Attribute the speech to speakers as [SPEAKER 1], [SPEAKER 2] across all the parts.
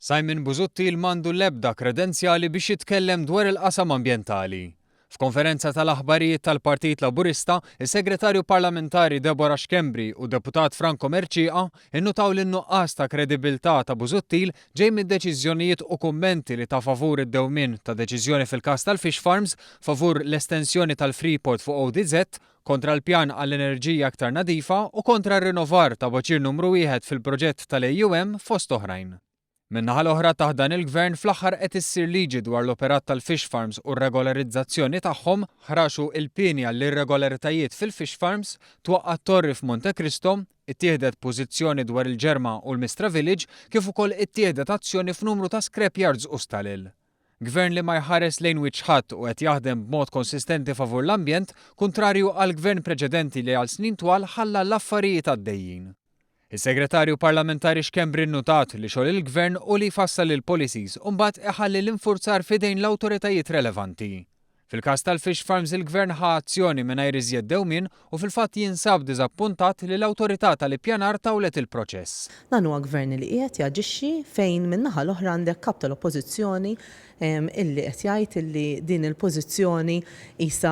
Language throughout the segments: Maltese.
[SPEAKER 1] Simon Busuttil m'għandu l-ebda kredenzjali biex jitkellem dwar il-qasam ambjentali. F'konferenza tal-aħbarijiet tal-Partit Laburista, is-Segretarju Parlamentari Deborah Xkembri u Deputat Franco Merċieqa innutaw l-nuqqas ta' kredibilità ta' Busuttil ġej mid-deċiżjonijiet u kummenti li ta' favur id-dewmien ta' deċiżjoni fil-każ tal-Fish Farms, favur l-estensjoni tal-Freeport fuq ODZ, kontra l-pjan għall-enerġija aktar nadifa u kontra r-rinnovar ta' boċir numru 1 fil-proġett tal-AUM fost oħrajn. Min-naħa l-oħra ta' dan il-gvern fl-aħħar qed issir liġi dwar l-operat tal-Fish Farms u r-regolarizzazzjoni tagħhom ħraxu il-pieni għall-irregolaritajiet fil-Fish Farms, twaqqat torri f'Monte Cristo, ittieħdet pożizzjoni dwar il-Ġerma u l-Mistra Village kif ukoll ittieħdet azzjoni f'numru ta' scrap yards u stalil. Gvern li ma jħares lejn wiċċ ħadd u qed jaħdem b'mod konsistenti favur l-ambjent, kontrarju għal gvern preċedenti li għal snin twal ħalla l-affarijiet għaddejjin. Is-Segretarju Parlamentari Xkembri nnutat li xogħol il-Gvern u li jfassal il-policies u mbagħad iħalli l-infurzar f'idejn l-awtoritajiet relevanti. Fil-każ tal-Fish Farms il-Gvern ħa azzjoni mingħajr iżjed dewmien u fil-fatt jinsab diżappuntat li l-awtorità tal-ippjanar tawlet il-proċess.
[SPEAKER 2] Dan huwa gvern li qiegħed jaġixxi fejn min-naħa l-oħra għandek kap tal-oppożizzjoni illi qed jgħid illi din il-pożizzjoni isa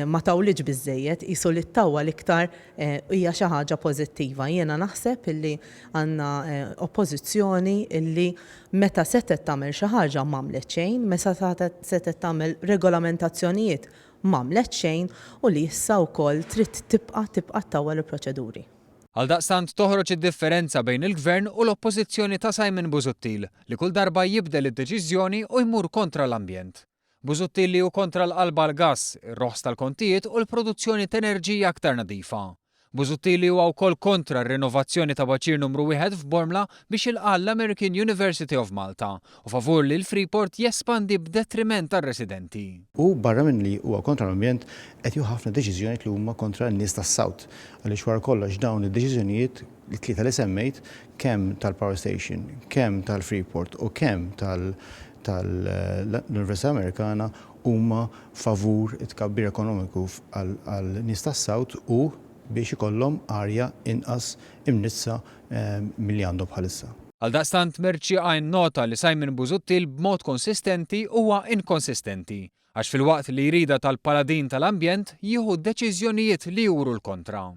[SPEAKER 2] ma tawliġ biżejjed, isu li ttawwa l-iktar hija xi ħaġa pożittiva. Jiena naħseb illi għandna oppożizzjoni illi meta setet tagħmel xi ħaġa m'għamlet xejn, meta setet tagħmel regolamentazzjonijiet m'għamlet xejn u li issa wkoll trid tibqa' ttawwal il-proċeduri.
[SPEAKER 1] Għaldaqstant toħroġ id-differenza bejn il-Gvern u l-oppożizzjoni ta' Simon Busuttil li kull darba jibdel id-deċiżjoni u jmur kontra l-ambjent. Busuttil li hu kontra l-qalba l-gass, ir-roħs tal-kontijiet u l-produzzjoni ta' enerġija aktar nadifa. Busuttil li huwa wkoll kontra r-rinnovazzjoni ta' baċir numru 1 f'Bormla biex ilqal l-American University of Malta u favur li l-Freeport jespandi b'detriment tar-residenti.
[SPEAKER 3] U barra minn li huwa kontra l-ambjent qed jieħu ħafna deċiżjonijiet li huma kontra n-nies tas-South. Għaliex wara kollox dawn id-deċiżjonijiet li tlieta li semmejt kemm tal-Power Station, kemm tal-Freeport u kemm tal-Università Amerikana huma favur it-tkabbir ekonomiku għal nies tas-South u biex ikollhom arja inqas imnizza milli għandhom bħalissa.
[SPEAKER 1] Għaldaqstant Merċieqa nnota li Simon Busuttil b'mod konsistenti huwa inkonsistenti għax fil-waqt li jrida tal-paladin tal-ambjent jieħu deċiżjonijiet li juru l-kontra.